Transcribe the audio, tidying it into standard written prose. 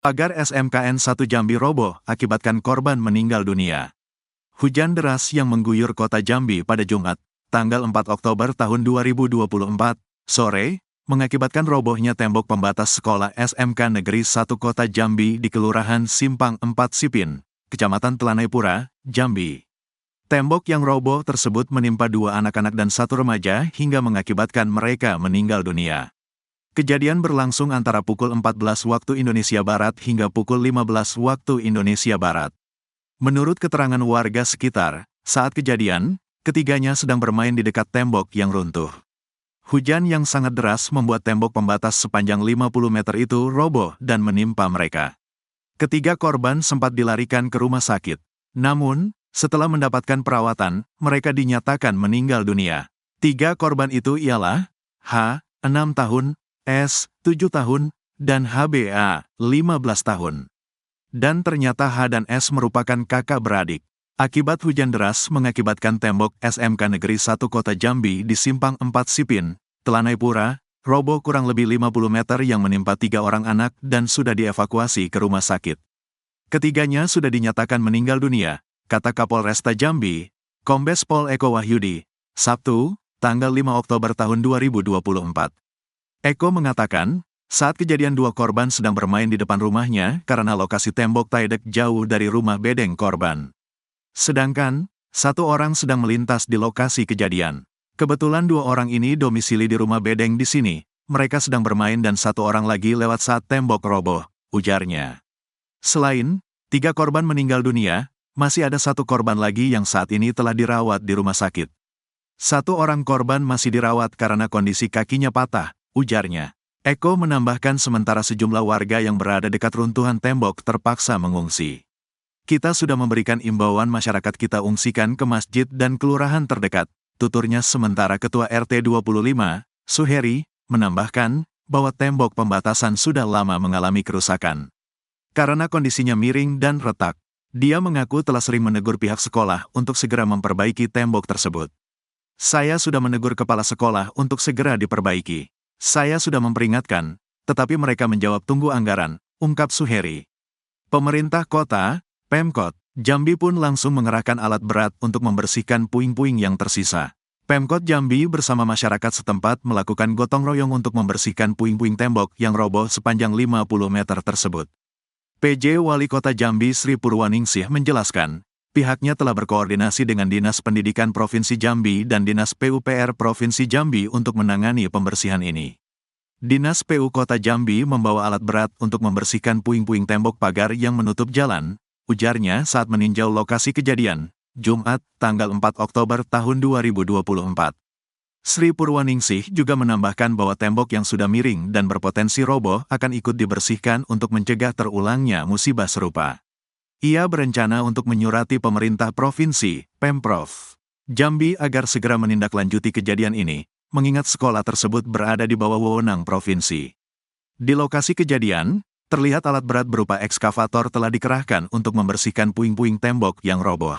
Pagar SMKN 1 Jambi roboh akibatkan korban meninggal dunia. Hujan deras yang mengguyur kota Jambi pada Jumat, tanggal 4 Oktober tahun 2024, sore, mengakibatkan robohnya tembok pembatas sekolah SMK Negeri 1 Kota Jambi di Kelurahan Simpang 4 Sipin, Kecamatan Telanai-Pura, Jambi. Tembok yang roboh tersebut menimpa 2 anak-anak dan 1 remaja hingga mengakibatkan mereka meninggal dunia. Kejadian berlangsung antara pukul 14 waktu Indonesia Barat hingga pukul 15 waktu Indonesia Barat. Menurut keterangan warga sekitar, saat kejadian, ketiganya sedang bermain di dekat tembok yang runtuh. Hujan yang sangat deras membuat tembok pembatas sepanjang 50 meter itu roboh dan menimpa mereka. Ketiga korban sempat dilarikan ke rumah sakit. Namun, setelah mendapatkan perawatan, mereka dinyatakan meninggal dunia. 3 korban itu ialah H, 6 tahun, S, 7 tahun, dan HBA, 15 tahun. Dan ternyata H dan S merupakan kakak beradik. Akibat hujan deras mengakibatkan tembok SMK Negeri 1 Kota Jambi di Simpang 4 Sipin, Telanai-Pura, roboh kurang lebih 50 meter yang menimpa 3 orang anak dan sudah dievakuasi ke rumah sakit. Ketiganya sudah dinyatakan meninggal dunia, kata Kapolresta Jambi, Kombes Pol Eko Wahyudi, Sabtu, tanggal 5 Oktober tahun 2024. Eko mengatakan, saat kejadian 2 korban sedang bermain di depan rumahnya karena lokasi tembok taidek jauh dari rumah bedeng korban. Sedangkan, 1 orang sedang melintas di lokasi kejadian. Kebetulan 2 orang ini domisili di rumah bedeng di sini, mereka sedang bermain dan 1 orang lagi lewat saat tembok roboh, ujarnya. Selain 3 korban meninggal dunia, masih ada 1 korban lagi yang saat ini telah dirawat di rumah sakit. 1 orang korban masih dirawat karena kondisi kakinya patah, ujarnya. Eko menambahkan sementara sejumlah warga yang berada dekat runtuhan tembok terpaksa mengungsi. Kita sudah memberikan imbauan masyarakat kita ungsikan ke masjid dan kelurahan terdekat, tuturnya sementara Ketua RT 25, Suheri, menambahkan bahwa tembok pembatasan sudah lama mengalami kerusakan. Karena kondisinya miring dan retak, dia mengaku telah sering menegur pihak sekolah untuk segera memperbaiki tembok tersebut. Saya sudah menegur kepala sekolah untuk segera diperbaiki. Saya sudah memperingatkan, tetapi mereka menjawab tunggu anggaran, ungkap Suheri. Pemerintah kota, Pemkot, Jambi pun langsung mengerahkan alat berat untuk membersihkan puing-puing yang tersisa. Pemkot Jambi bersama masyarakat setempat melakukan gotong royong untuk membersihkan puing-puing tembok yang roboh sepanjang 50 meter tersebut. PJ Wali Kota Jambi Sri Purwaningsih menjelaskan, pihaknya telah berkoordinasi dengan Dinas Pendidikan Provinsi Jambi dan Dinas PUPR Provinsi Jambi untuk menangani pembersihan ini. Dinas PU Kota Jambi membawa alat berat untuk membersihkan puing-puing tembok pagar yang menutup jalan, ujarnya saat meninjau lokasi kejadian, Jumat, tanggal 4 Oktober tahun 2024. Sri Purwaningsih juga menambahkan bahwa tembok yang sudah miring dan berpotensi roboh akan ikut dibersihkan untuk mencegah terulangnya musibah serupa. Ia berencana untuk menyurati pemerintah provinsi, Pemprov Jambi agar segera menindaklanjuti kejadian ini, mengingat sekolah tersebut berada di bawah wewenang provinsi. Di lokasi kejadian, terlihat alat berat berupa ekskavator telah dikerahkan untuk membersihkan puing-puing tembok yang roboh.